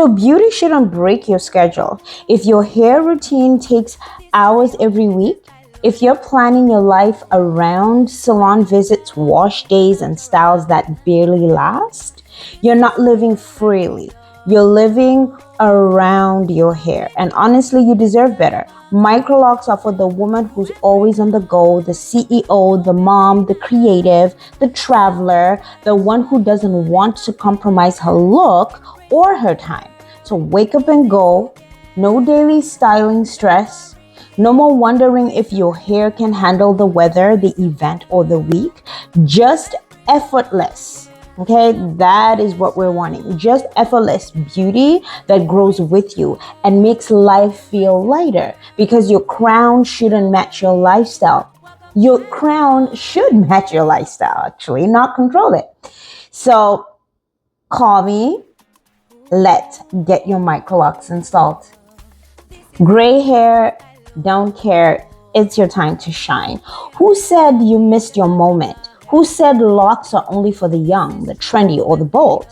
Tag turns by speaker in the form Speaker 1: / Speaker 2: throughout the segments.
Speaker 1: So beauty shouldn't break your schedule. If your hair routine takes hours every week, if you're planning your life around salon visits, wash days, and styles that barely last, you're not living freely. You're living around your hair. And honestly, you deserve better. Microlocks are for the woman who's always on the go, the CEO, the mom, the creative, the traveler, the one who doesn't want to compromise her look or her time. So wake up and go. No daily styling stress. No more wondering if your hair can handle the weather, the event, or the week. Just effortless. Okay, that is what we're wanting. Just effortless beauty that grows with you and makes life feel lighter, because your crown shouldn't match your lifestyle. Your crown should match your lifestyle, actually, not control it. So call me. Let's get your microlocks installed. Gray hair, don't care. It's your time to shine. Who said you missed your moment? Who said locks are only for the young, the trendy, or the bold?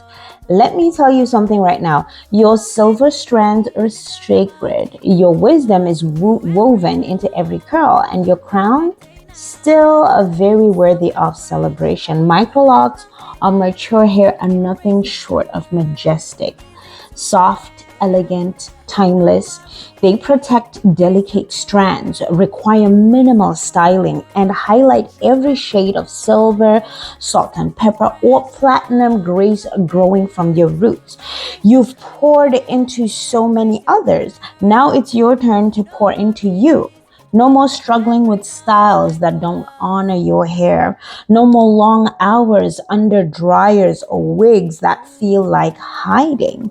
Speaker 1: Let me tell you something right now. Your silver strands are sacred. Your wisdom is woven into every curl, and your crown, still a very worthy of celebration. Microlocks are mature hair and nothing short of majestic. Soft, elegant, timeless. They protect delicate strands, require minimal styling, and highlight every shade of silver, salt and pepper, or platinum grace growing from your roots. You've poured into so many others. Now it's your turn to pour into you. No more struggling with styles that don't honor your hair. No more long hours under dryers or wigs that feel like hiding.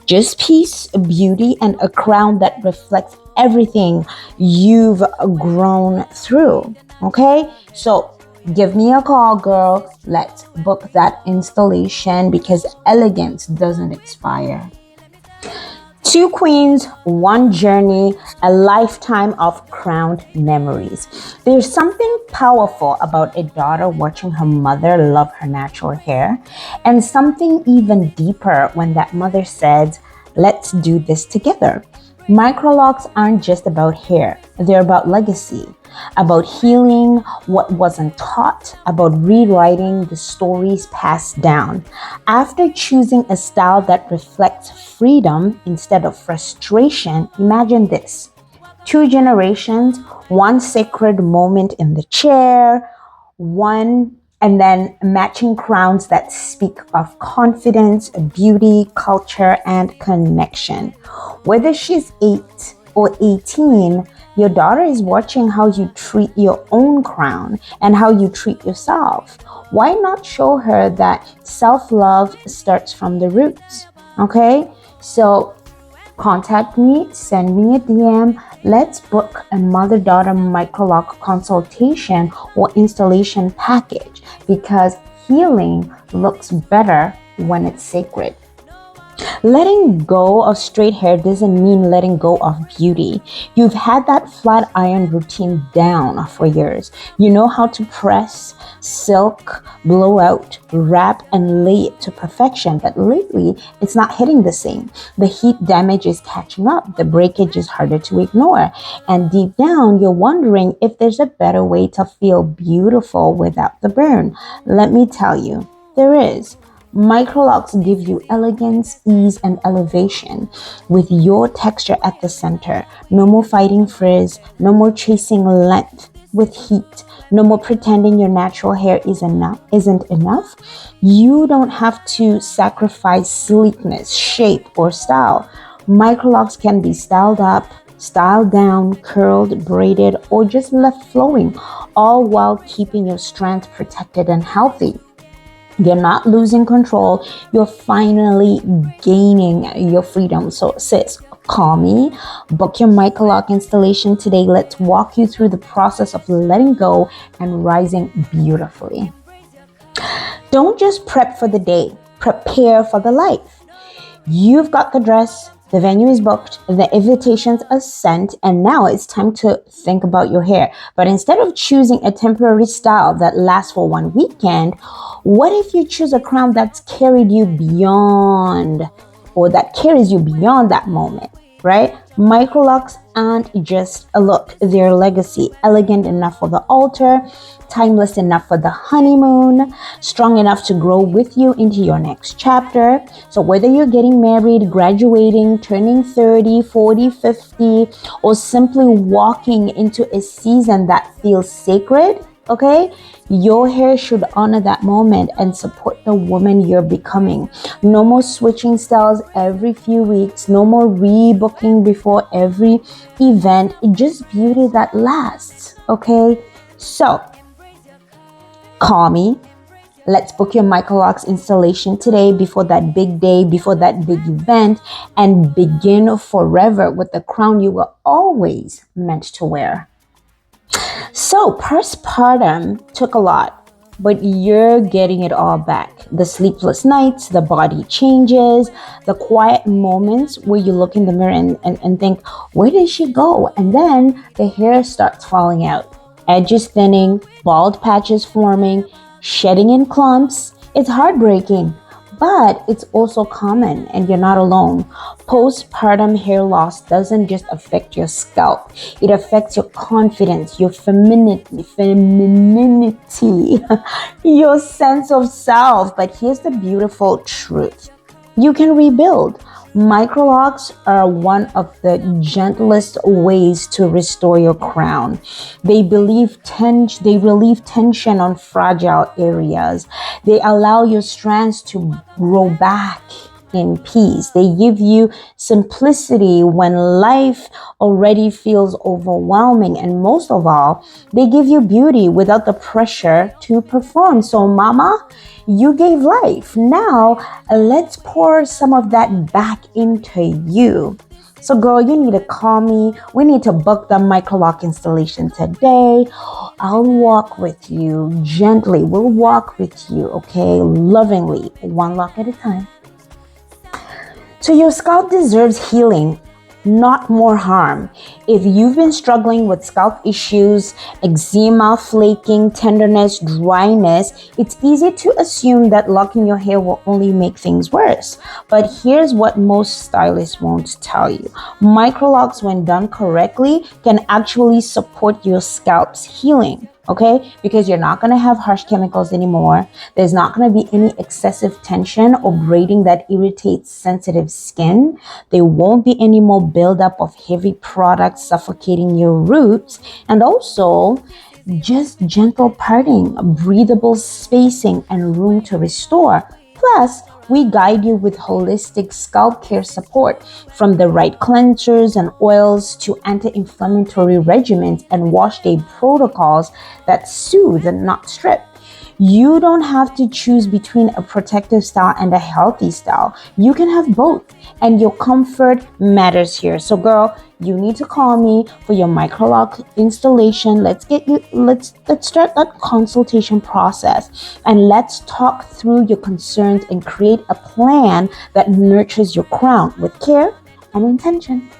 Speaker 1: Just peace, beauty, and a crown that reflects everything you've grown through. Okay? So give me a call, girl. Let's book that installation, because elegance doesn't expire. Two queens, one journey, a lifetime of crowned memories. There's something powerful about a daughter watching her mother love her natural hair, and something even deeper when that mother says, "Let's do this together." Microlocks aren't just about hair, they're about legacy, about healing what wasn't taught, about rewriting the stories passed down. After choosing a style that reflects freedom instead of frustration, imagine this. 2 generations, one sacred moment in the chair, and then matching crowns that speak of confidence, beauty, culture, and connection. Whether she's 8 or 18, your daughter is watching how you treat your own crown and how you treat yourself. Why not show her that self-love starts from the roots? Okay? So contact me, send me a DM. Let's book a mother-daughter microloc consultation or installation package, because healing looks better when it's sacred. Letting go of straight hair doesn't mean letting go of beauty. You've had that flat iron routine down for years. You know how to press, silk, blow out, wrap, and lay it to perfection. But lately, it's not hitting the same. The heat damage is catching up. The breakage is harder to ignore. And deep down, you're wondering if there's a better way to feel beautiful without the burn. Let me tell you, there is. Microlocks give you elegance, ease, and elevation with your texture at the center. No more fighting frizz, no more chasing length with heat, no more pretending your natural hair isn't enough. You don't have to sacrifice sleekness, shape, or style. Microlocks can be styled up, styled down, curled, braided, or just left flowing, all while keeping your strands protected and healthy. You're not losing control. You're finally gaining your freedom. So sis, call me, book your microloc installation today. Let's walk you through the process of letting go and rising beautifully. Don't just prep for the day, prepare for the life. You've got the dress, the venue is booked, the invitations are sent, and now it's time to think about your hair. But instead of choosing a temporary style that lasts for one weekend, what if you choose a crown that's carried you beyond or that carries you beyond that moment, right? Microlocks aren't just a look, they're a legacy. Elegant enough for the altar, timeless enough for the honeymoon, strong enough to grow with you into your next chapter. So whether you're getting married, graduating, turning 30, 40, 50, or simply walking into a season that feels sacred, okay, your hair should honor that moment and support the woman you're becoming. No more switching styles every few weeks, no more rebooking before every event. Just beauty that lasts, okay? So call me. Let's book your Microloc installation today, before that big day, before that big event, and begin forever with the crown you were always meant to wear. So postpartum took a lot, but you're getting it all back. The sleepless nights, the body changes, the quiet moments where you look in the mirror and think, where did she go? And then the hair starts falling out. Edges thinning, bald patches forming, shedding in clumps. It's heartbreaking, but it's also common, and you're not alone. Postpartum hair loss doesn't just affect your scalp. It affects your confidence, your femininity, your sense of self. But here's the beautiful truth. You can rebuild. Microlocs are one of the gentlest ways to restore your crown. They relieve tension on fragile areas. They allow your strands to grow back in peace. They give you simplicity when life already feels overwhelming. And most of all, they give you beauty without the pressure to perform. So mama, you gave life. Now let's pour some of that back into you. So girl, you need to call me. We need to book the Microloc installation today. I'll walk with you gently. We'll walk with you, okay? Lovingly, one lock at a time. So your scalp deserves healing, not more harm. If you've been struggling with scalp issues, eczema, flaking, tenderness, dryness, it's easy to assume that locking your hair will only make things worse. But here's what most stylists won't tell you. Microlocs, when done correctly, can actually support your scalp's healing. Okay, because you're not going to have harsh chemicals anymore. There's not going to be any excessive tension or braiding that irritates sensitive skin. There won't be any more buildup of heavy products suffocating your roots. And also, just gentle parting, breathable spacing, and room to restore. Plus, we guide you with holistic scalp care support, from the right cleansers and oils to anti-inflammatory regimens and wash day protocols that soothe and not strip. You don't have to choose between a protective style and a healthy style. You can have both, and your comfort matters here. So girl, you need to call me for your Microloc installation. Let's start that consultation process, and let's talk through your concerns and create a plan that nurtures your crown with care and intention.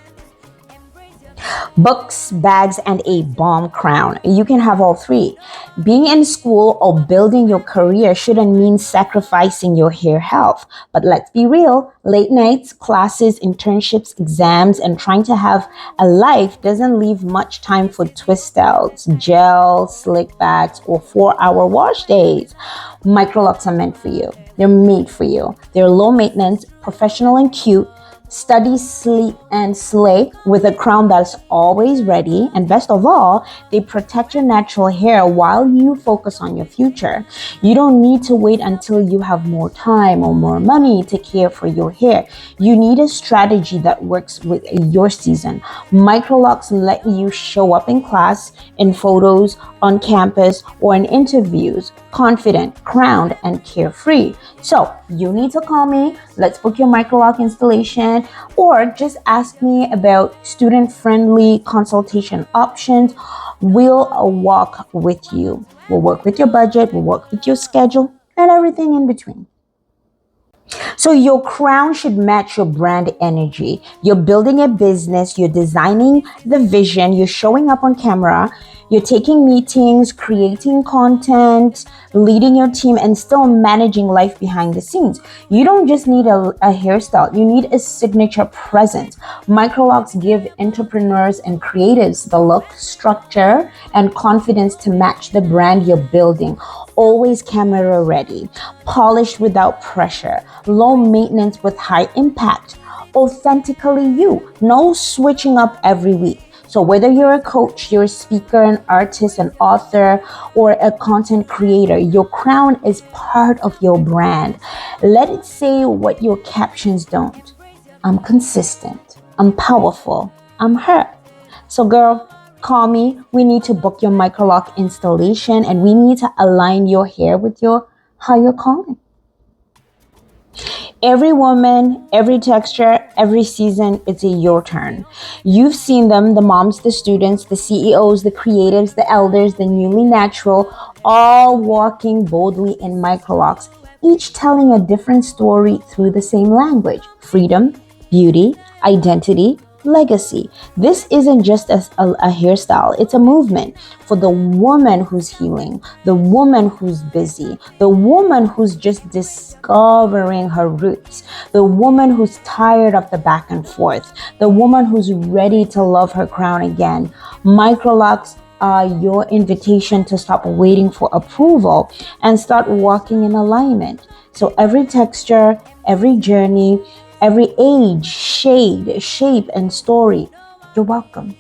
Speaker 1: Books, bags, and a bomb crown. You can have all three. Being in school or building your career shouldn't mean sacrificing your hair health. But let's be real, late nights, classes, internships, exams, and trying to have a life doesn't leave much time for twist styles, gel, slick backs, or 4-hour wash days. Microlocs are meant for you. They're made for you. They're low maintenance, professional, and cute. Study, sleep, and slay with a crown that's always ready. And best of all, they protect your natural hair while you focus on your future. You don't need to wait until you have more time or more money to care for your hair. You need a strategy that works with your season. Microlocs let you show up in class, in photos, on campus, or in interviews, confident, crowned, and carefree. So you need to call me. Let's book your Microloc installation, or just ask me about student-friendly consultation options. We'll walk with you. We'll work with your budget, we'll work with your schedule, and everything in between. So your crown should match your brand energy. You're building a business, you're designing the vision, you're showing up on camera, You're taking meetings, creating content, leading your team, and still managing life behind the scenes. You don't just need a hairstyle, you need a signature presence. Microlocks give entrepreneurs and creatives the look, structure, and confidence to match the brand you're building. Always camera ready, polished without pressure, low maintenance with high impact. Authentically you, no switching up every week. So whether you're a coach, you're a speaker, an artist, an author, or a content creator, your crown is part of your brand. Let it say what your captions don't. I'm consistent. I'm powerful. I'm her. So girl, call me. We need to book your Microloc installation, and we need to align your hair with your how you're calling. Every woman, every texture, every season, it's your turn. You've seen them, the moms, the students, the CEOs, the creatives, the elders, the newly natural, all walking boldly in Microlocs, each telling a different story through the same language: freedom, beauty, identity, legacy. This isn't just a hairstyle, it's a movement for the woman who's healing, the woman who's busy, the woman who's just discovering her roots, the woman who's tired of the back and forth, the woman who's ready to love her crown again. Microlocks are your invitation to stop waiting for approval and start walking in alignment. So every texture, every journey, every age, shade, shape, and story, you're welcome.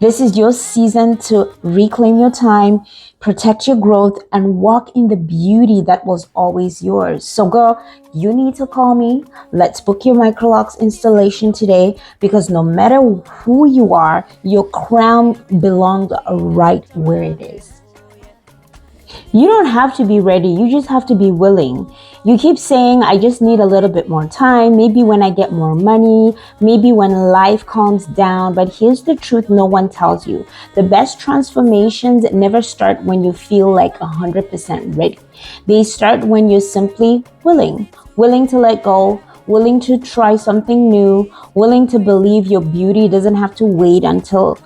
Speaker 1: This is your season to reclaim your time, protect your growth, and walk in the beauty that was always yours. So girl, you need to call me. Let's book your Microlocs installation today, because no matter who you are, your crown belongs right where it is. You don't have to be ready. You just have to be willing. You keep saying, I just need a little bit more time. Maybe when I get more money, maybe when life calms down. But here's the truth no one tells you. The best transformations never start when you feel like 100% ready. They start when you're simply willing to let go, willing to try something new, willing to believe your beauty doesn't have to wait until,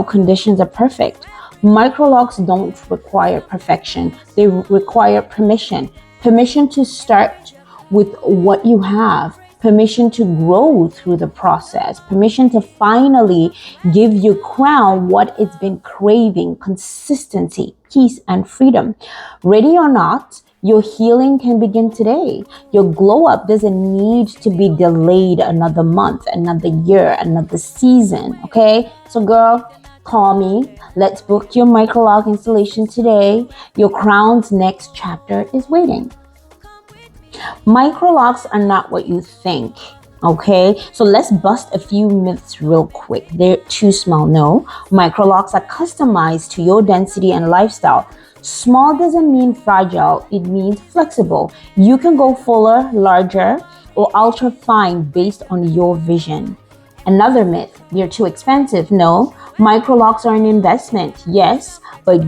Speaker 1: conditions are perfect. Microlocks don't require perfection. They require permission. Permission to start with what you have. Permission to grow through the process. Permission to finally give your crown what it's been craving: consistency, peace, and freedom. Ready or not, your healing can begin today. Your glow up doesn't need to be delayed another month, another year, another season, okay? So girl, call me. Let's book your Microloc installation today. Your crown's next chapter is waiting. Microlocks are not what you think, okay? So let's bust a few myths real quick. They're too small. No, Microlocks are customized to your density and lifestyle. Small doesn't mean fragile, it means flexible. You can go fuller, larger, or ultra fine based on your vision. Another myth, they're too expensive. No, Microlocks are an investment, yes, but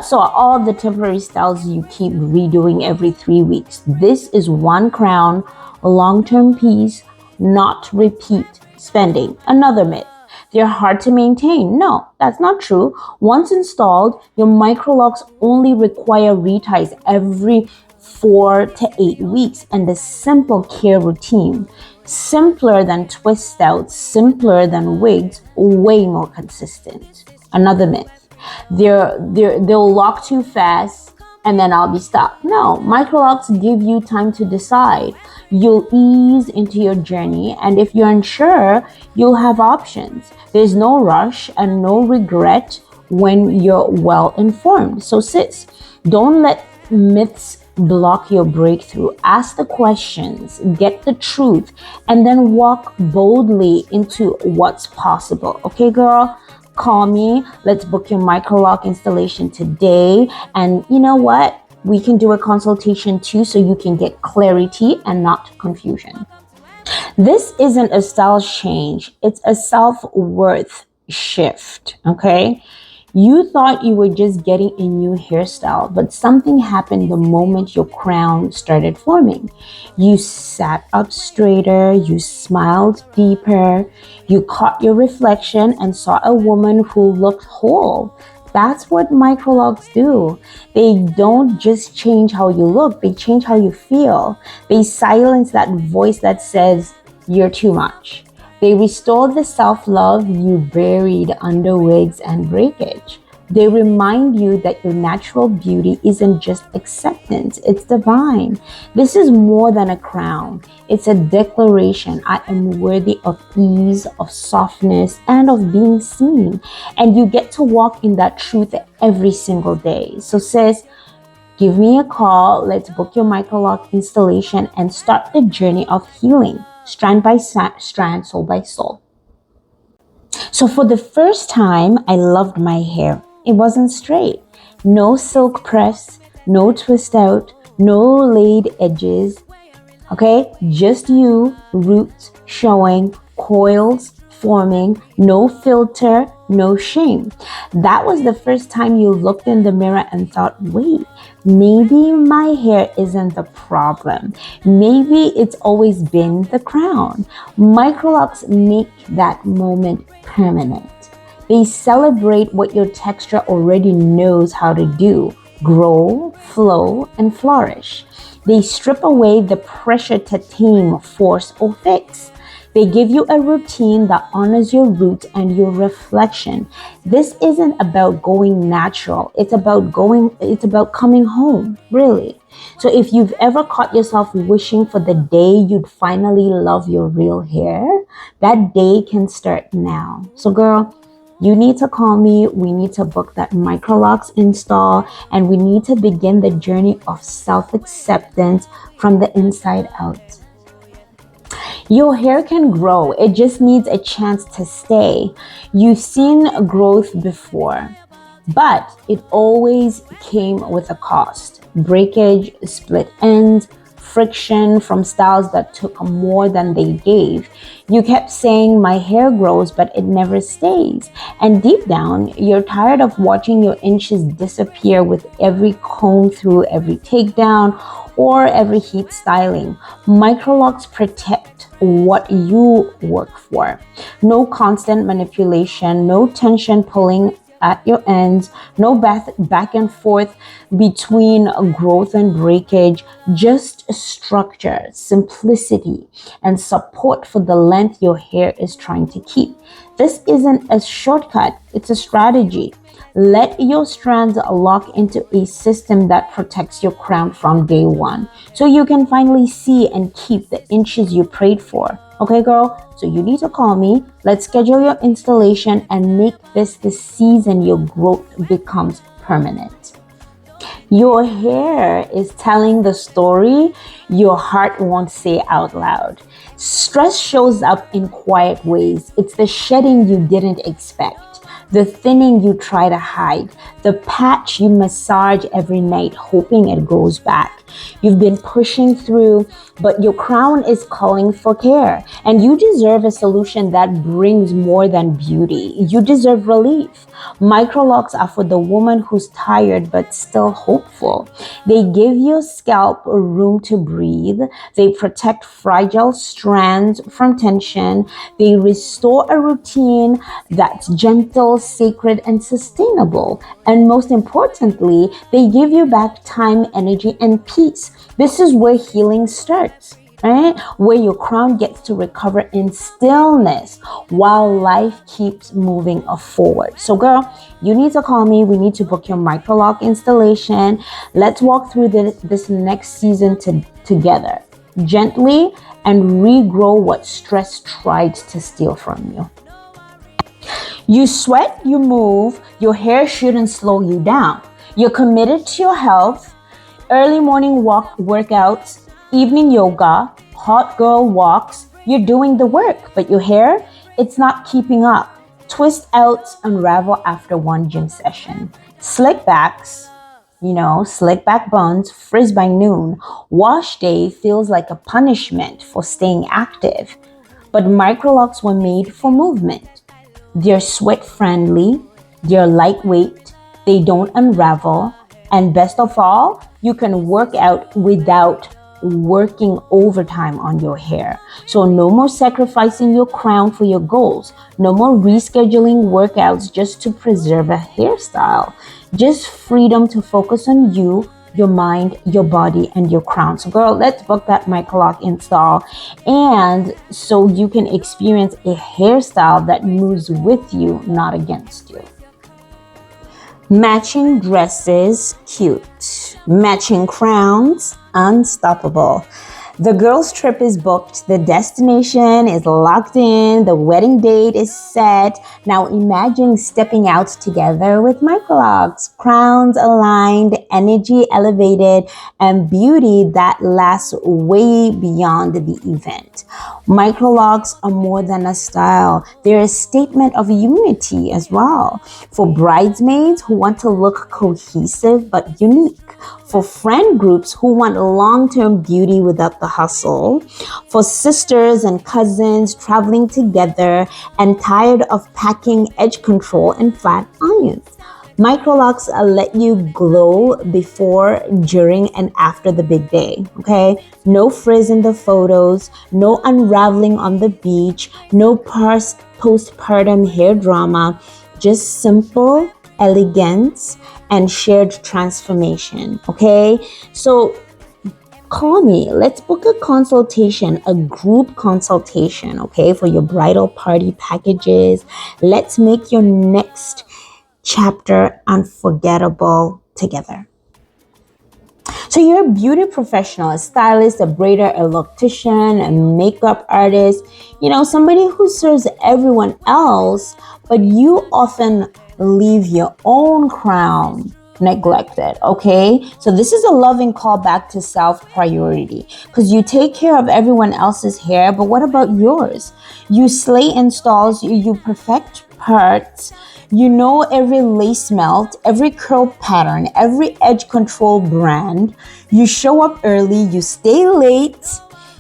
Speaker 1: so are all the temporary styles you keep redoing every 3 weeks. This is one crown, a long-term piece, not repeat spending. Another myth, they're hard to maintain. No, that's not true. Once installed, your Microlocks only require reties every 4 to 8 weeks and a simple care routine. Simpler than twist outs, simpler than wigs, way more consistent. Another myth, they'll lock too fast and then I'll be stuck. No, Microlocks give you time to decide. You'll ease into your journey, and if you're unsure, you'll have options. There's no rush and no regret when you're well informed. So sis, don't let myths block your breakthrough. Ask the questions, get the truth, and then walk boldly into what's possible. Okay, girl? Call me. Let's book your Microloc installation today. And you know what? We can do a consultation too, so you can get clarity and not confusion. This isn't a style change. It's a self-worth shift, okay? You thought you were just getting a new hairstyle, but something happened the moment your crown started forming. You sat up straighter, you smiled deeper, you caught your reflection and saw a woman who looked whole. That's what micrologs do. They don't just change how you look, they change how you feel. They silence that voice that says, "You're too much." They restore the self-love you buried under wigs and breakage. They remind you that your natural beauty isn't just acceptance, it's divine. This is more than a crown. It's a declaration. I am worthy of ease, of softness, and of being seen. And you get to walk in that truth every single day. So sis, give me a call. Let's book your microloc installation and start the journey of healing, strand by strand, soul by soul. So for the first time, I loved my hair. It wasn't straight. No silk press, no twist out, no laid edges. Okay, just you, roots showing, coils forming, no filter, no shame. That was the first time you looked in the mirror and thought, wait, maybe my hair isn't the problem. Maybe it's always been the crown. Microlocs make that moment permanent. They celebrate what your texture already knows how to do: grow, flow, and flourish. They strip away the pressure to tame, force, or fix. They give you a routine that honors your roots and your reflection. This isn't about going natural. It's about coming home, really. So if you've ever caught yourself wishing for the day you'd finally love your real hair, that day can start now. So girl, you need to call me. We need to book that Microlocs install, and we need to begin the journey of self-acceptance from the inside out. Your hair can grow. It just needs a chance to stay. You've seen growth before, but it always came with a cost: breakage, split ends, friction from styles that took more than they gave. You kept saying, my hair grows, but it never stays. And deep down, you're tired of watching your inches disappear with every comb through, every takedown, or every heat styling. Microlocs protect what you work for. No constant manipulation, no tension pulling at your ends, no back and forth between growth and breakage, just structure, simplicity, and support for the length your hair is trying to keep. This isn't a shortcut, it's a strategy. Let your strands lock into a system that protects your crown from day one, so you can finally see and keep the inches you prayed for. Okay, girl? So you need to call me. Let's schedule your installation and make this the season your growth becomes permanent. Your hair is telling the story your heart won't say out loud. Stress shows up in quiet ways. It's the shedding you didn't expect, the thinning you try to hide, the patch you massage every night hoping it grows back. You've been pushing through, but your crown is calling for care. And you deserve a solution that brings more than beauty. You deserve relief. Microlocs are for the woman who's tired but still hopeful. They give your scalp room to breathe. They protect fragile strands from tension. They restore a routine that's gentle, sacred, and sustainable. And most importantly, they give you back time, energy, and peace. This is where healing starts, right? Where your crown gets to recover in stillness while life keeps moving forward. So girl, you need to call me. We need to book your microloc installation. Let's walk through this next season together, gently, and regrow what stress tried to steal from you. You sweat, you move, your hair shouldn't slow you down. You're committed to your health, early morning workouts, evening yoga, hot girl walks. You're doing the work, but your hair, it's not keeping up. Twist outs unravel after one gym session. Slick backs, slick back buns frizz by noon. Wash day feels like a punishment for staying active. But microlocs were made for movement. They're sweat friendly, They're lightweight, they don't unravel, and best of all, you can work out without working overtime on your hair. So no more sacrificing your crown for your goals. No more rescheduling workouts just to preserve a hairstyle. Just freedom to focus on you, your mind, your body, and your crown. So girl, let's book that Microloc install, and so you can experience a hairstyle that moves with you, not against you. Matching dresses, cute. Matching crowns, unstoppable. The girls' trip is booked. The destination is locked in. The wedding date is set. Now imagine stepping out together with Microlocs. Crowns aligned, energy elevated, and beauty that lasts way beyond the event. Microlocs are more than a style. They're a statement of unity as well. For bridesmaids who want to look cohesive but unique. For friend groups who want long-term beauty without the hustle. For sisters and cousins traveling together and tired of packing edge control and flat irons. Microlocs let you glow before, during, and after the big day, okay? No frizz in the photos, no unraveling on the beach, no postpartum hair drama, just simple elegance and shared transformation, okay? So call me. Let's book a consultation, a group consultation, okay, for your bridal party packages. Let's make your next chapter unforgettable together. So you're a beauty professional, a stylist, a braider, a loctician, a makeup artist, somebody who serves everyone else, but you often leave your own crown neglected, okay? So this is a loving call back to self-priority, because you take care of everyone else's hair, but what about yours? You slay installs, you perfect parts, you know every lace melt, every curl pattern, every edge control brand. You show up early, you stay late,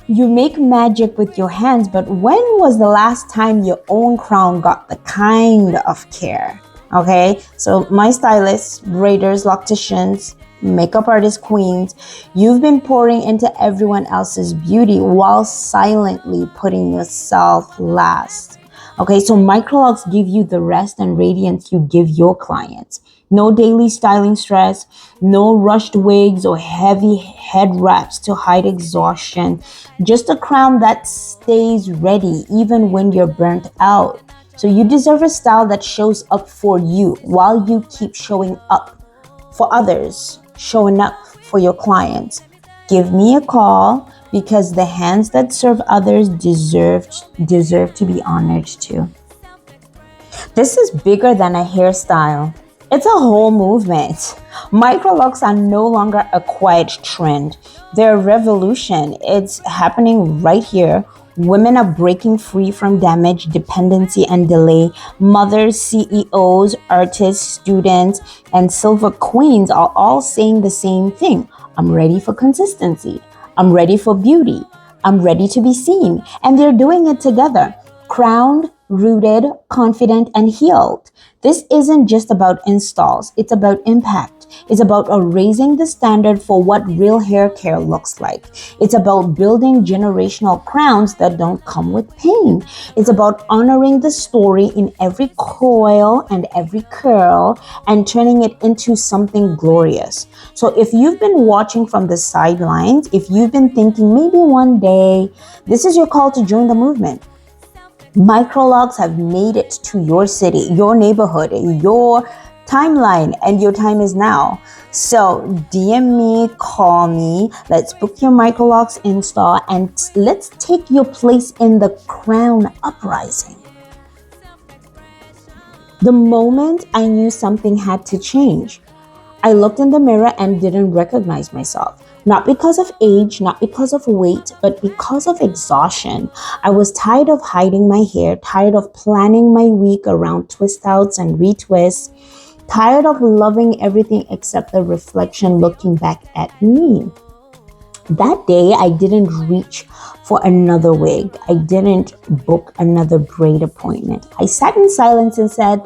Speaker 1: you make magic with your hands, but when was the last time your own crown got the kind of care? Okay, so my stylists, braiders, locticians, makeup artists, queens, you've been pouring into everyone else's beauty while silently putting yourself last. Okay, so Microlocs give you the rest and radiance you give your clients. No daily styling stress, no rushed wigs or heavy head wraps to hide exhaustion. Just a crown that stays ready even when you're burnt out. So you deserve a style that shows up for you while you keep showing up for others, showing up for your clients. Give me a call, because the hands that serve others deserve to be honored too. This is bigger than a hairstyle. It's a whole movement. Microlocks are no longer a quiet trend. They're a revolution. It's happening right here. Women are breaking free from damage, dependency, and delay. Mothers, CEOs, artists, students, and silver queens are all saying the same thing. I'm ready for consistency. I'm ready for beauty. I'm ready to be seen. And they're doing it together. Crowned, rooted, confident, and healed. This isn't just about installs. It's about impact. It's about raising the standard for what real hair care looks like. It's about building generational crowns that don't come with pain. It's about honoring the story in every coil and every curl and turning it into something glorious. So if you've been watching from the sidelines, if you've been thinking maybe one day, this is your call to join the movement. Microlocs have made it to your city, your neighborhood, your timeline, and your time is now. So DM me, call me, let's book your Microlocs install, and let's take your place in the crown uprising. The moment I knew something had to change, I looked in the mirror and didn't recognize myself. Not because of age, not because of weight, but because of exhaustion. I was tired of hiding my hair, tired of planning my week around twist outs and retwists, tired of loving everything except the reflection looking back at me. That day, I didn't reach for another wig. I didn't book another braid appointment. I sat in silence and said,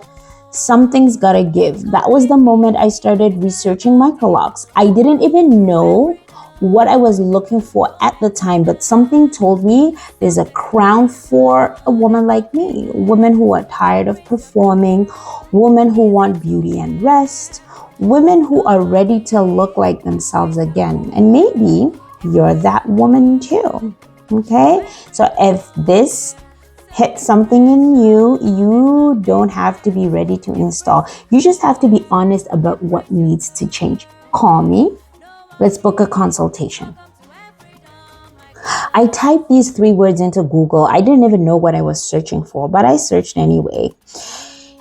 Speaker 1: Something's gotta give. That was the moment I started researching microlocks. I didn't even know what I was looking for at the time, but something told me there's a crown for a woman like me, women who are tired of performing, women who want beauty and rest, women who are ready to look like themselves again. And maybe you're that woman too. Okay? So if this hit something in you, you don't have to be ready to install. You just have to be honest about what needs to change. Call me. Let's book a consultation. I typed these 3 words into Google. I didn't even know what I was searching for, but I searched anyway.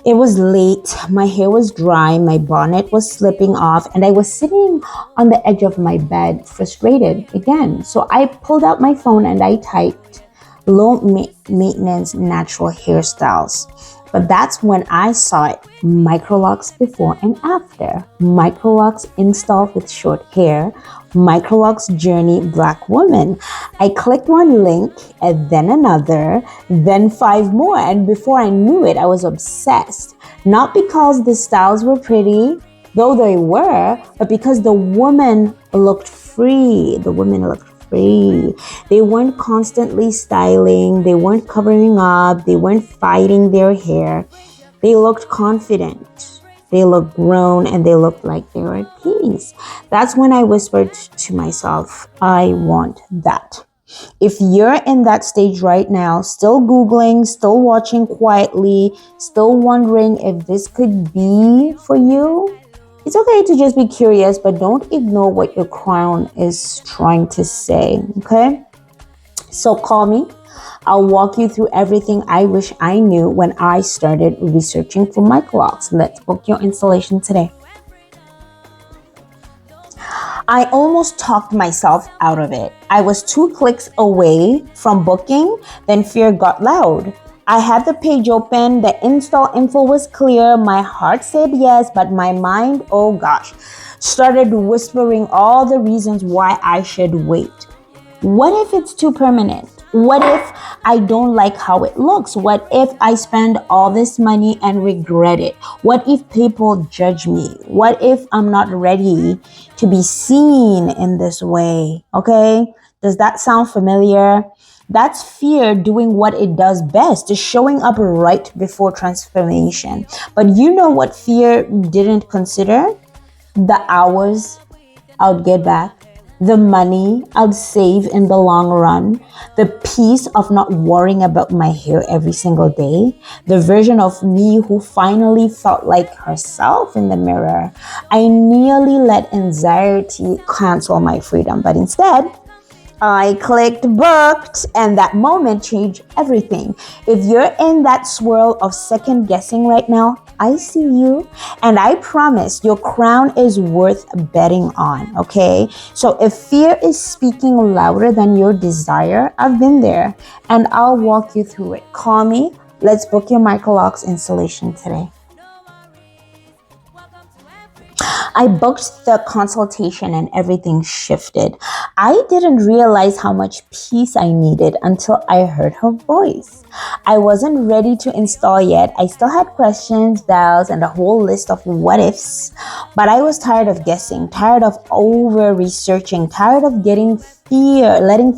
Speaker 1: It was late, my hair was dry, my bonnet was slipping off, and I was sitting on the edge of my bed, frustrated again. So I pulled out my phone and I typed low maintenance natural hairstyles. But that's when I saw it. Microlocks before and after. Microlocs installed with short hair. Microlocks journey black woman. I clicked one link and then another, then 5 more. And before I knew it, I was obsessed. Not because the styles were pretty, though they were, but because the woman looked free. The women looked free. They weren't constantly styling. They weren't covering up. They weren't fighting their hair. They looked confident. They looked grown, and they looked like they were at peace. That's when I whispered to myself, I want that. If you're in that stage right now, still Googling, still watching quietly, still wondering if this could be for you, it's okay to just be curious, but don't ignore what your crown is trying to say, okay? So call me. I'll walk you through everything I wish I knew when I started researching for microlocks. Let's book your installation today. I almost talked myself out of it. I was 2 clicks away from booking, then fear got loud. I had the page open, the install info was clear, my heart said yes, but my mind, oh gosh, started whispering all the reasons why I should wait. What if it's too permanent? What if I don't like how it looks? What if I spend all this money and regret it? What if people judge me? What if I'm not ready to be seen in this way? Okay? Does that sound familiar? That's fear doing what it does best, is showing up right before transformation. But you know what fear didn't consider? The hours I'd get back, the money I'd save in the long run, the peace of not worrying about my hair every single day, the version of me who finally felt like herself in the mirror. I nearly let anxiety cancel my freedom, but instead, I clicked booked, and that moment changed everything. If you're in that swirl of second guessing right now, I see you, and I promise your crown is worth betting on, okay? So if fear is speaking louder than your desire, I've been there, and I'll walk you through it. Call me. Let's book your Microloc installation today. I booked the consultation and everything shifted. I didn't realize how much peace I needed until I heard her voice. I wasn't ready to install yet. I still had questions, doubts, and a whole list of what ifs. But I was tired of guessing, tired of over-researching, tired of letting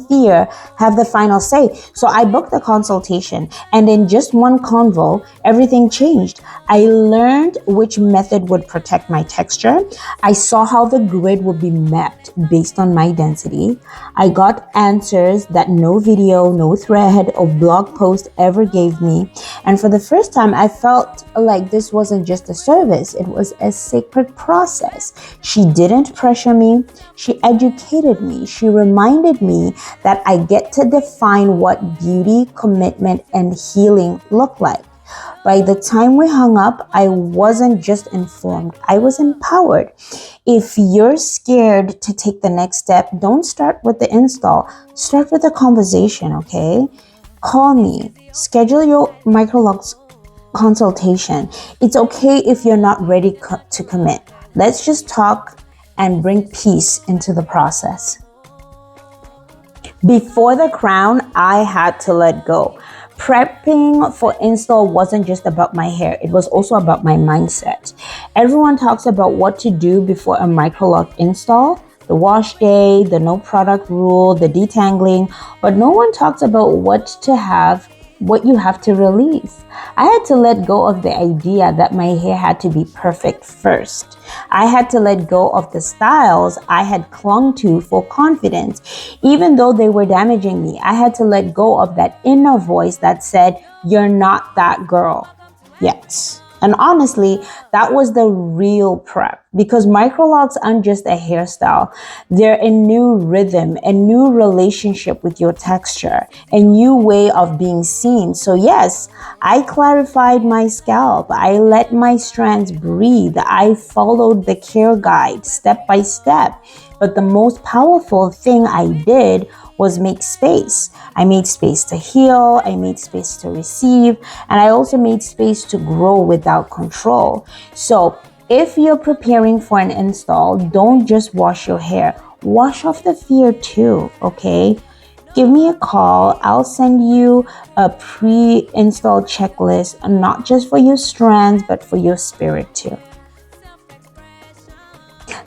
Speaker 1: fear have the final say. So I booked the consultation, and in just one convo, everything changed. I learned which method would protect my texture. I saw how the grid would be mapped based on my density. I got answers that no video, no thread, or blog post ever gave me. And for the first time, I felt like this wasn't just a service, it was a sacred process. She didn't pressure me, she educated me, she reminded me that I get to define what beauty, commitment, and healing look like. By the time we hung up, I wasn't just informed, I was empowered. If you're scared to take the next step, don't start with the install, start with a conversation, okay? Call me, schedule your Microloc consultation. It's okay if you're not ready to commit. Let's just talk and bring peace into the process. Before the crown, I had to let go. Prepping for install wasn't just about my hair, it was also about my mindset. Everyone talks about what to do before a microloc install, the wash day, the no product rule, the detangling, but no one talks about what you have to release. I had to let go of the idea that my hair had to be perfect first. I had to let go of the styles I had clung to for confidence. Even though they were damaging me, I had to let go of that inner voice that said, "You're not that girl yet." And honestly, that was the real prep, because microlocks aren't just a hairstyle. They're a new rhythm, a new relationship with your texture, a new way of being seen. So yes, I clarified my scalp. I let my strands breathe. I followed the care guide step by step. But the most powerful thing I did was make space. I made space to heal, I made space to receive, and I also made space to grow without control. So if you're preparing for an install, don't just wash your hair. Wash off the fear too, okay? Give me a call. I'll send you a pre-install checklist, not just for your strands, but for your spirit too.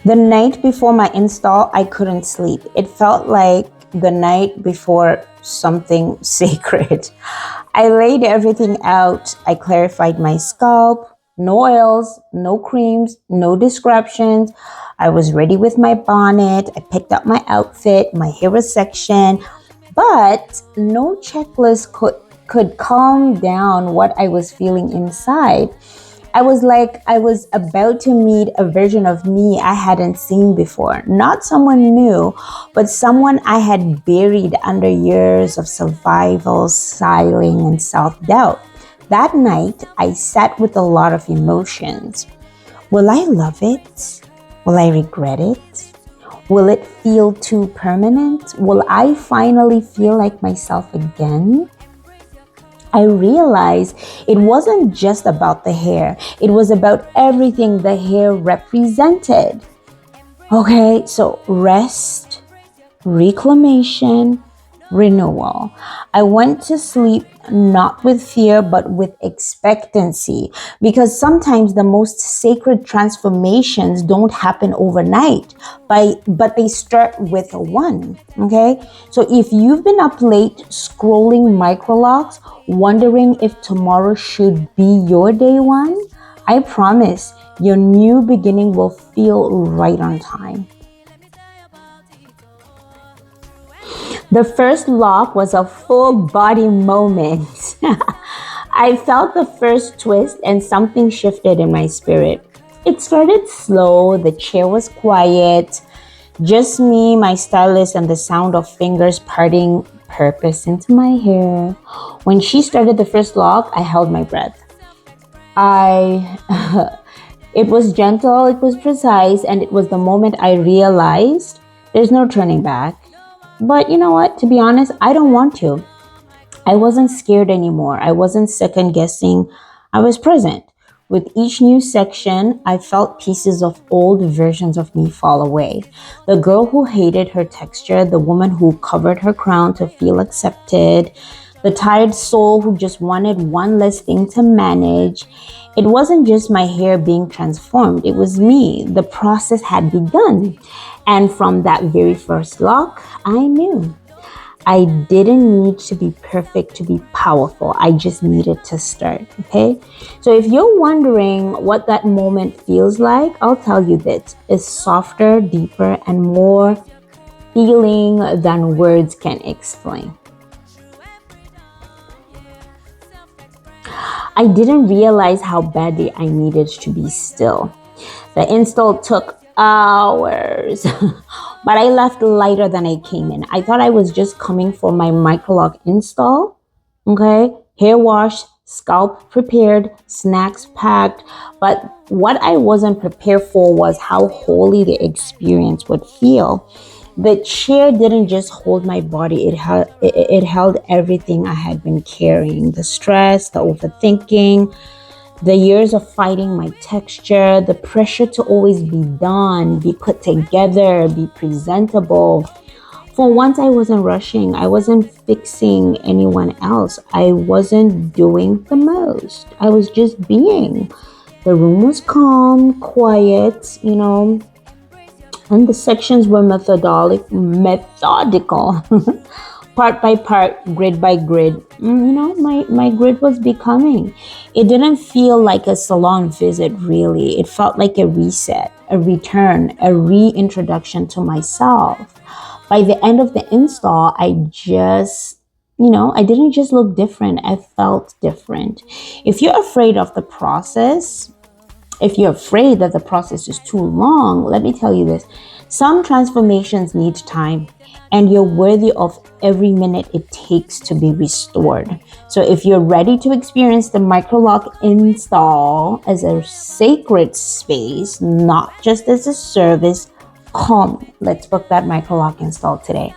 Speaker 1: The night before my install, I couldn't sleep. It felt like the night before something sacred. I laid everything out. I clarified my scalp. No oils, no creams, no descriptions. I was ready with my bonnet. I picked up my outfit, my hair section, but no checklist could calm down what I was feeling inside. I was like I was about to meet a version of me I hadn't seen before. Not someone new, but someone I had buried under years of survival, styling, and self-doubt. That night, I sat with a lot of emotions. Will I love it? Will I regret it? Will it feel too permanent? Will I finally feel like myself again? I realized it wasn't just about the hair. It was about everything the hair represented. Okay, so rest, reclamation, renewal. I went to sleep not with fear, but with expectancy, because sometimes the most sacred transformations don't happen overnight, but they start with one. Okay, so if you've been up late scrolling microlocks, wondering if tomorrow should be your day one, I promise your new beginning will feel right on time. The first lock was a full body moment. I felt the first twist and something shifted in my spirit. It started slow, the chair was quiet, just me, my stylist, and the sound of fingers parting purpose into my hair. When she started the first lock, I held my breath. It was gentle, it was precise, and it was the moment I realized there's no turning back. But you know what? To be honest, I don't want to. I wasn't scared anymore. I wasn't second guessing. I was present. With each new section, I felt pieces of old versions of me fall away. The girl who hated her texture, the woman who covered her crown to feel accepted, the tired soul who just wanted one less thing to manage. It wasn't just my hair being transformed, it was me. The process had begun. And from that very first lock, I knew I didn't need to be perfect to be powerful. I just needed to start, okay? So if you're wondering what that moment feels like, I'll tell you this. It's softer, deeper, and more feeling than words can explain. I didn't realize how badly I needed to be still. The install took hours, but I left lighter than I came in. I thought I was just coming for my Microloc install, okay? Hair washed, scalp prepared, snacks packed, but what I wasn't prepared for was how holy the experience would feel. The chair didn't just hold my body, it held everything I had been carrying, the stress, the overthinking, the years of fighting my texture, the pressure to always be done, be put together, be presentable. For once, I wasn't rushing. I wasn't fixing anyone else. I wasn't doing the most. I was just being. The room was calm, quiet, and the sections were methodical. Part by part, grid by grid. My grid was becoming. It didn't feel like a salon visit, really. It felt like a reset, a return, a reintroduction to myself. By the end of the install, I didn't just look different, I felt different. If you're afraid of the process, if you're afraid that the process is too long, let me tell you this. Some transformations need time, and you're worthy of every minute it takes to be restored. So if you're ready to experience the Microloc install as a sacred space, not just as a service, call me. Let's book that Microloc install today.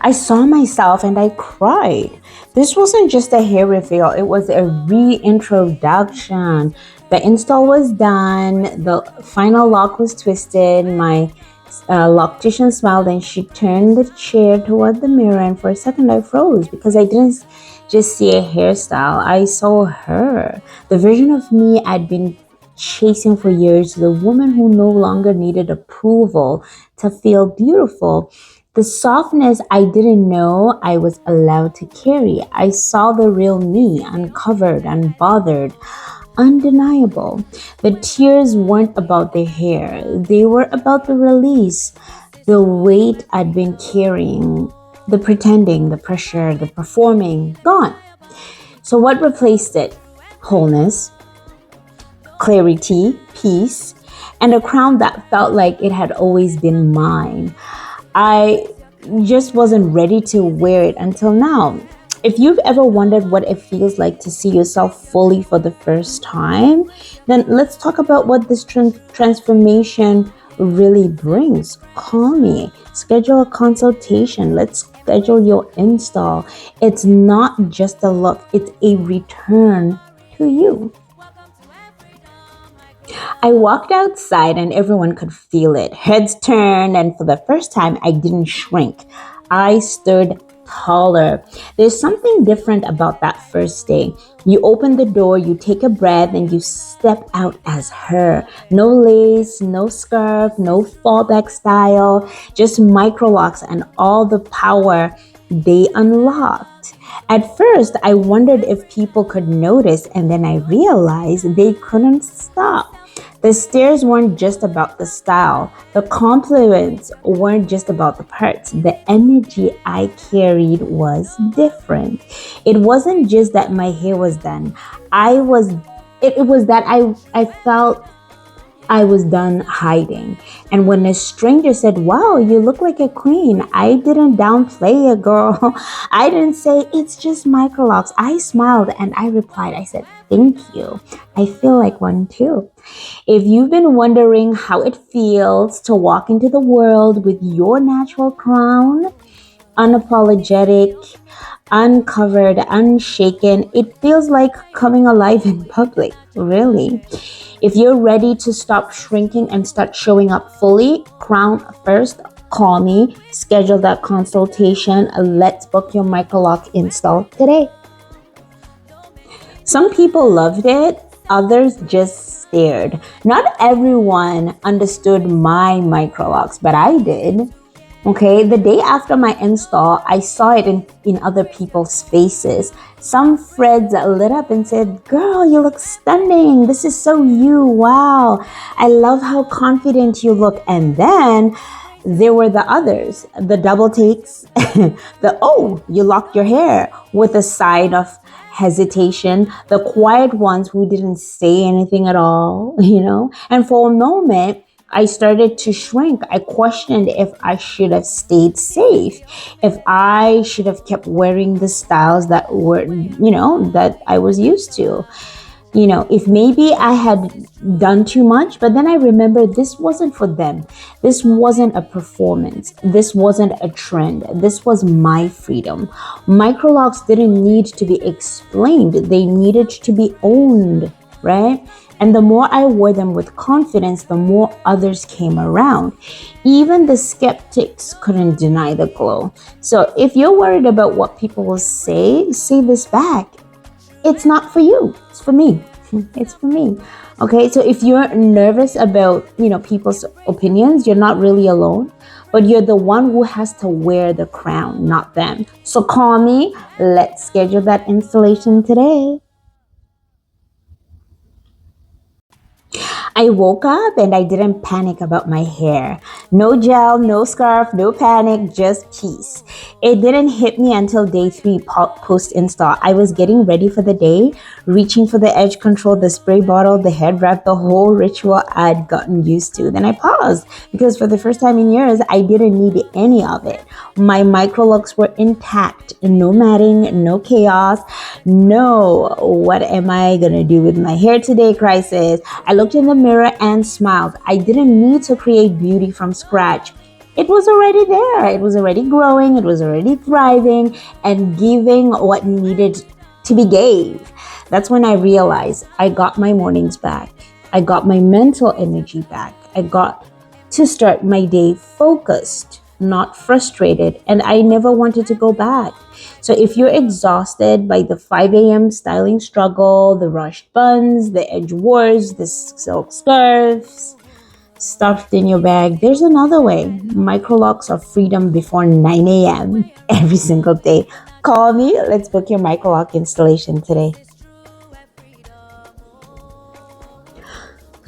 Speaker 1: I saw myself and I cried. This wasn't just a hair reveal, it was a reintroduction. The install was done, the final lock was twisted, my loctician smiled and she turned the chair toward the mirror, and for a second I froze because I didn't just see a hairstyle, I saw her. The version of me I'd been chasing for years, the woman who no longer needed approval to feel beautiful. The softness I didn't know I was allowed to carry. I saw the real me, uncovered, unbothered, undeniable. The tears weren't about the hair. They were about the release, the weight I'd been carrying, the pretending, the pressure, the performing, gone. So what replaced it? Wholeness, clarity, peace, and a crown that felt like it had always been mine. I just wasn't ready to wear it until now. If you've ever wondered what it feels like to see yourself fully for the first time, then let's talk about what this transformation really brings. Call me, schedule a consultation, let's schedule your install. It's not just a look, it's a return to you. I walked outside and everyone could feel it. Heads turned, and for the first time, I didn't shrink. I stood taller. There's something different about that first day. You open the door, you take a breath, and you step out as her. No lace, no scarf, no fallback style, just microlocks and all the power they unlocked. At first, I wondered if people could notice, and then I realized they couldn't stop. The stares weren't just about the style. The compliments weren't just about the parts. The energy I carried was different. It wasn't just that my hair was done. It was that I felt I was done hiding. And when a stranger said, "Wow, you look like a queen," I didn't downplay it, girl. I didn't say, "It's just microlocks." I smiled and I replied, I said, "Thank you. I feel like one too." If you've been wondering how it feels to walk into the world with your natural crown, unapologetic, uncovered, unshaken, it feels like coming alive in public, really. If you're ready to stop shrinking and start showing up fully, crown first, call me, schedule that consultation. Let's book your Microloc install today. Some people loved it, others just stared. Not everyone understood my Microlocs, but I did. Okay, the day after my install, I saw it in other people's faces. Some threads lit up and said, "Girl, you look stunning. This is so you. Wow. I love how confident you look." And then there were the others, the double takes, "Oh, you locked your hair," with a side of hesitation, the quiet ones who didn't say anything at all, And for a moment, I started to shrink. I questioned if I should have stayed safe, if I should have kept wearing the styles that were, that I was used to. If maybe I had done too much, but then I remembered this wasn't for them. This wasn't a performance. This wasn't a trend. This was my freedom. Microlocks didn't need to be explained. They needed to be owned, right? And the more I wore them with confidence, the more others came around. Even the skeptics couldn't deny the glow. So if you're worried about what people will say this back. It's not for you. It's for me. It's for me. Okay, so if you're nervous about, people's opinions, you're not really alone, but you're the one who has to wear the crown, not them. So call me. Let's schedule that installation today. I woke up and I didn't panic about my hair. No gel, no scarf, no panic, just peace. It didn't hit me until day 3 post-install. I was getting ready for the day, reaching for the edge control, the spray bottle, the head wrap, the whole ritual I'd gotten used to. Then I paused because for the first time in years, I didn't need any of it. My microlocks were intact. No matting, no chaos, no what am I gonna do with my hair today crisis. I looked in the mirror and smiled. I didn't need to create beauty from scratch. It was already there. It was already growing. It was already thriving and giving what needed to be gave. That's when I realized I got my mornings back. I got my mental energy back. I got to start my day focused, not frustrated, and I never wanted to go back. So if you're exhausted by the 5 a.m. styling struggle, the rushed buns, the edge wars, the silk scarves stuffed in your bag, there's another way. Microlocks are freedom before 9 a.m. every single day. Call me. Let's book your microloc installation today.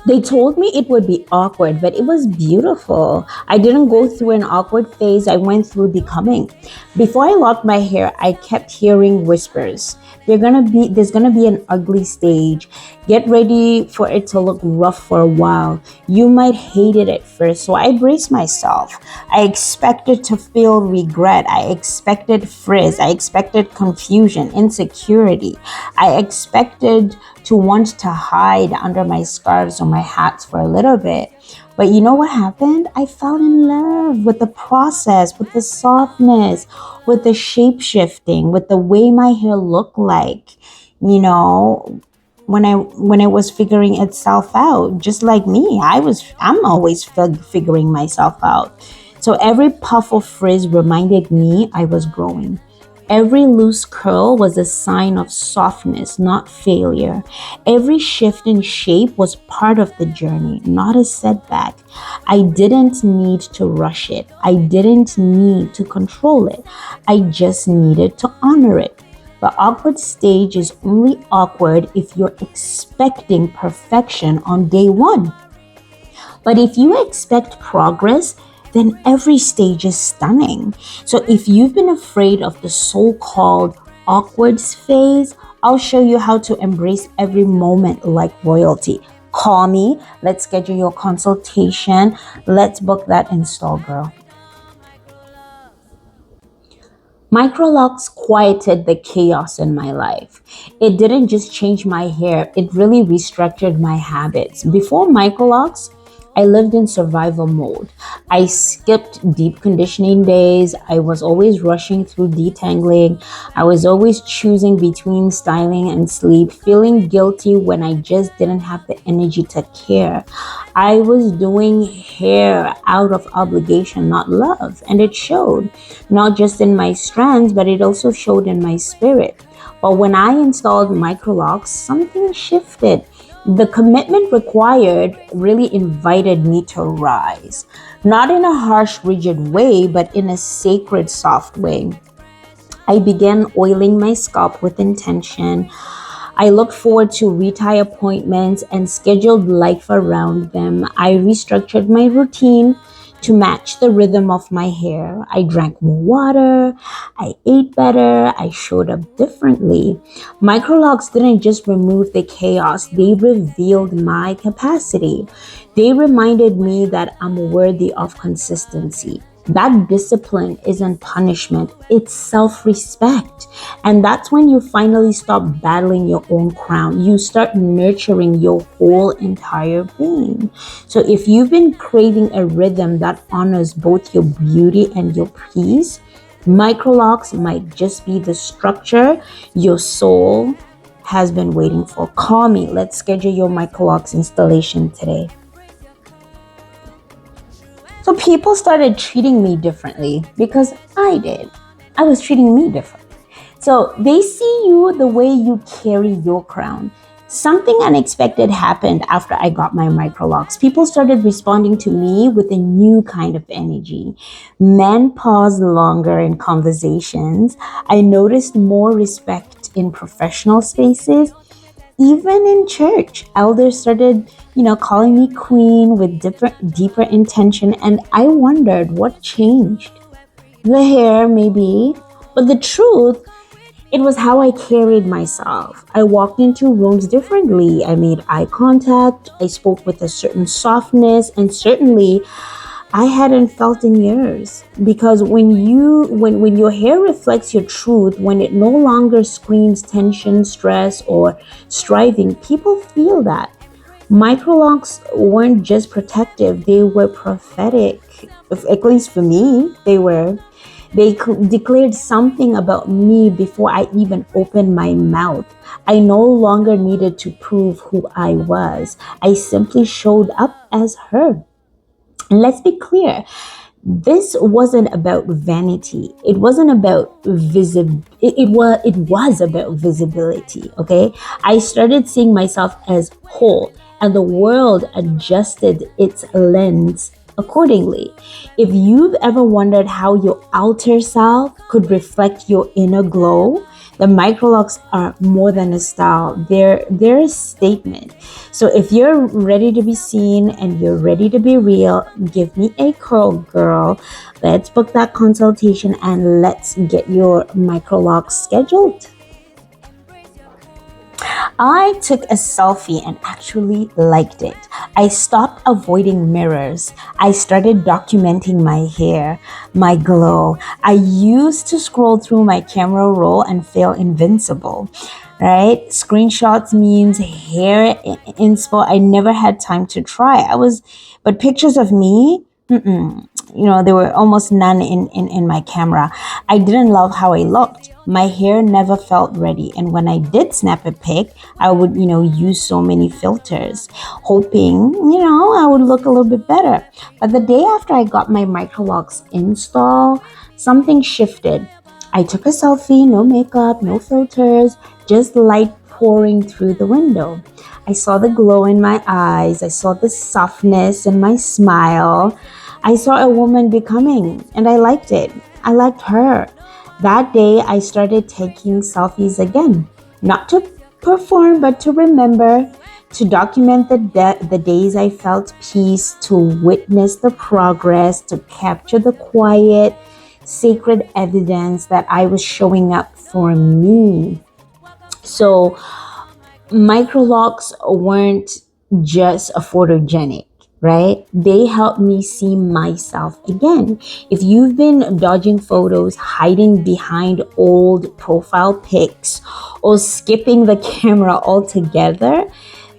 Speaker 1: They told me it would be awkward, but it was beautiful. I didn't go through an awkward phase. I went through becoming. Before I locked my hair, I kept hearing whispers. There's gonna be an ugly stage. Get ready for it to look rough for a while. You might hate it at first, so I braced myself. I expected to feel regret. I expected frizz. I expected confusion, insecurity. I expected to want to hide under my scarves or my hats for a little bit. But you know what happened? I fell in love with the process, with the softness, with the shape shifting, with the way my hair looked like, when it was figuring itself out. Just like me, I'm always figuring myself out. So every puff of frizz reminded me I was growing. Every loose curl was a sign of softness, not failure. Every shift in shape was part of the journey, not a setback. I didn't need to rush it. I didn't need to control it. I just needed to honor it. The awkward stage is only awkward if you're expecting perfection on day 1. But if you expect progress, then every stage is stunning. So if you've been afraid of the so-called awkward phase, I'll show you how to embrace every moment like royalty. Call me. Let's schedule your consultation. Let's book that install, girl. Microlocks quieted the chaos in my life. It didn't just change my hair, it really restructured my habits. Before Microlocks, I lived in survival mode. I skipped deep conditioning days. I was always rushing through detangling. I was always choosing between styling and sleep, feeling guilty when I just didn't have the energy to care. I was doing hair out of obligation, not love. And it showed, not just in my strands, but it also showed in my spirit. But when I installed Microlocks, something shifted. The commitment required really invited me to rise, not in a harsh, rigid way, but in a sacred, soft way. I began oiling my scalp with intention. I looked forward to retie appointments and scheduled life around them. I restructured my routine to match the rhythm of my hair. I drank more water, I ate better, I showed up differently. Microlocks didn't just remove the chaos, they revealed my capacity. They reminded me that I'm worthy of consistency. That discipline isn't punishment, it's self-respect. And that's when you finally stop battling your own crown. You start nurturing your whole entire being. So if you've been craving a rhythm that honors both your beauty and your peace, Microlocks might just be the structure your soul has been waiting for. Call me. Let's schedule your Microloc installation today. So people started treating me differently because I did. I was treating me different. So they see you the way you carry your crown. Something unexpected happened after I got my Microlocs. People started responding to me with a new kind of energy. Men paused longer in conversations. I noticed more respect in professional spaces. Even in church, elders started, calling me queen with deeper intention, and I wondered what changed. The hair, maybe, but the truth, it was how I carried myself. I walked into rooms differently. I made eye contact. I spoke with a certain softness, and certainly I hadn't felt in years. Because when your hair reflects your truth, when it no longer screams tension, stress, or striving, people feel that. Microlocks weren't just protective, they were prophetic. At least for me, they were. They declared something about me before I even opened my mouth. I no longer needed to prove who I was. I simply showed up as her. And let's be clear, this wasn't about vanity. It wasn't about it was about visibility, okay? I started seeing myself as whole, and the world adjusted its lens accordingly. If you've ever wondered how your outer self could reflect your inner glow, the microlocks are more than a style. They're a statement. So if you're ready to be seen and you're ready to be real, give me a call, girl. Let's book that consultation and let's get your microlocks scheduled. I took a selfie and actually liked it. I stopped avoiding mirrors. I started documenting my hair, my glow. I used to scroll through my camera roll and feel invincible, right? Screenshots, memes, hair inspo. I never had time to try. But pictures of me, there were almost none in my camera. I didn't love how I looked. My hair never felt ready. And when I did snap a pic, I would, use so many filters, hoping, I would look a little bit better. But the day after I got my Microlocs install, something shifted. I took a selfie, no makeup, no filters, just light pouring through the window. I saw the glow in my eyes. I saw the softness in my smile. I saw a woman becoming, and I liked it. I liked her. That day, I started taking selfies again, not to perform, but to remember, to document the days I felt peace, to witness the progress, to capture the quiet, sacred evidence that I was showing up for me. So, microlocks weren't just a photogenic, right? They help me see myself again. If you've been dodging photos, hiding behind old profile pics, or skipping the camera altogether,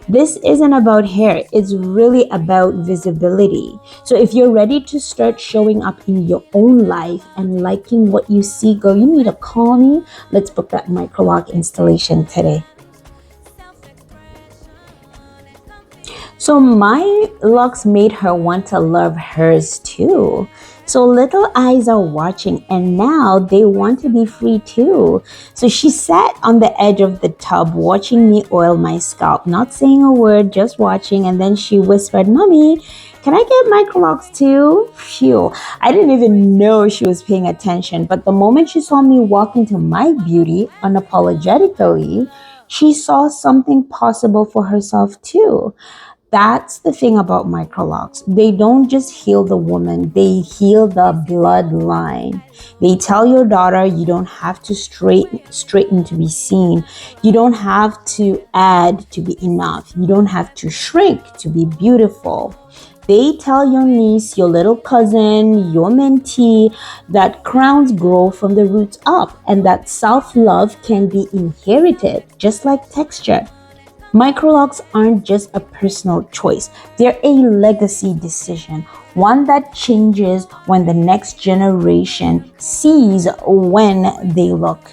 Speaker 1: this isn't about hair. It's really about visibility. So if you're ready to start showing up in your own life and liking what you see, girl, you need to call me. Let's book that Microloc installation today. So my locks made her want to love hers too. So little eyes are watching, and now they want to be free too. So she sat on the edge of the tub watching me oil my scalp, not saying a word, just watching. And then she whispered, "Mommy, can I get Microlocs too?" Phew, I didn't even know she was paying attention. But the moment she saw me walk into my beauty unapologetically, she saw something possible for herself too. That's the thing about microlocks. They don't just heal the woman, they heal the bloodline. They tell your daughter you don't have to straighten to be seen. You don't have to add to be enough. You don't have to shrink to be beautiful. They tell your niece, your little cousin, your mentee that crowns grow from the roots up and that self-love can be inherited just like texture. Microlocks aren't just a personal choice. They're a legacy decision, one that changes when the next generation sees when they look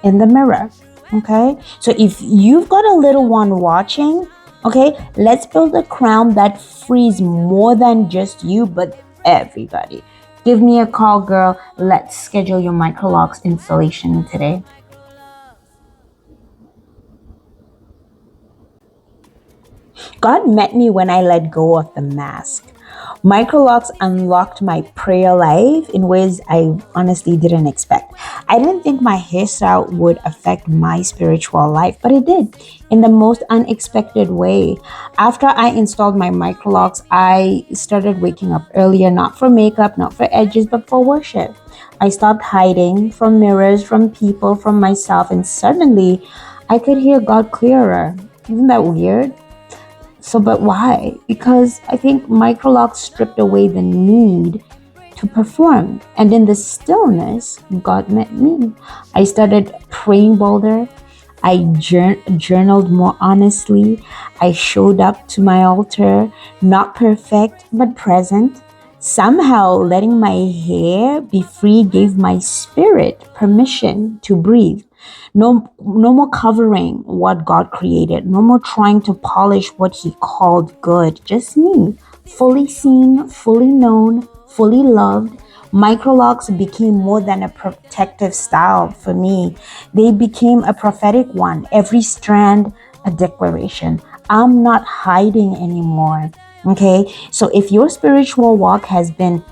Speaker 1: in the mirror. Okay, so if you've got a little one watching, okay, let's build a crown that frees more than just you, but everybody. Give me a call, girl. Let's schedule your Microloc installation today. God met me when I let go of the mask. Microlocs unlocked my prayer life in ways I honestly didn't expect. I didn't think my hairstyle would affect my spiritual life, but it did in the most unexpected way. After I installed my Microlocs, I started waking up earlier, not for makeup, not for edges, but for worship. I stopped hiding from mirrors, from people, from myself, and suddenly I could hear God clearer. Isn't that weird? So, but why? Because I think Microloc stripped away the need to perform. And in the stillness, God met me. I started praying bolder. I journaled more honestly. I showed up to my altar, not perfect, but present. Somehow, letting my hair be free gave my spirit permission to breathe. No more covering what God created. No more trying to polish what He called good. Just me, fully seen, fully known, fully loved. Microlocs became more than a protective style for me. They became a prophetic one. Every strand, a declaration. I'm not hiding anymore. Okay, so if your spiritual walk has been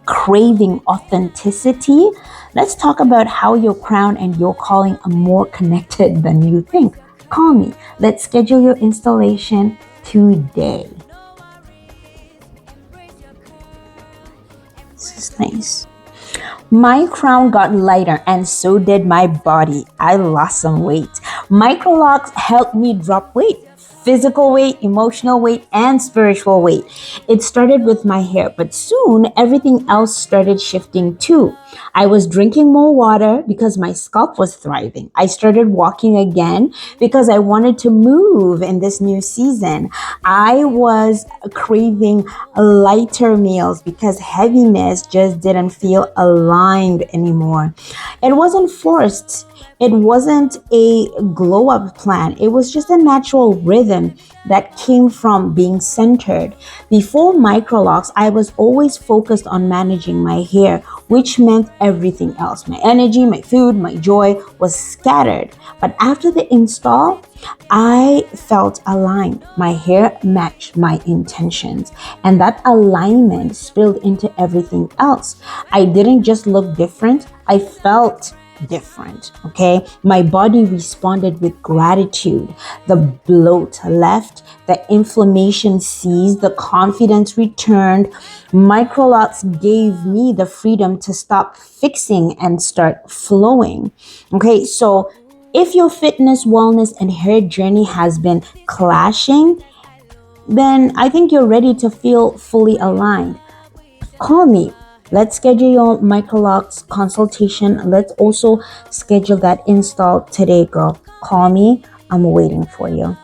Speaker 1: craving authenticity, let's talk about how your crown and your calling are more connected than you think. Call me. Let's schedule your installation today. This is nice. My crown got lighter and so did my body. I lost some weight. Microlocs helped me drop weight. Physical weight, emotional weight, and spiritual weight. It started with my hair, but soon everything else started shifting too. I was drinking more water because my scalp was thriving. I started walking again because I wanted to move in this new season. I was craving lighter meals because heaviness just didn't feel aligned anymore. It wasn't forced. It wasn't a glow up plan. It was just a natural rhythm that came from being centered. Before Microlocs, I was always focused on managing my hair, which meant everything else. My energy, my food, my joy was scattered. But after the install, I felt aligned. My hair matched my intentions, and that alignment spilled into everything else. I didn't just look different, I felt different. Okay, my body responded with gratitude. The bloat left, the inflammation ceased, the confidence returned. Microlocs gave me the freedom to stop fixing and start flowing. Okay, so if your fitness, wellness, and hair journey has been clashing, then I think you're ready to feel fully aligned. Call me. Let's schedule your Microlocs consultation. Let's also schedule that install today, girl. Call me. I'm waiting for you.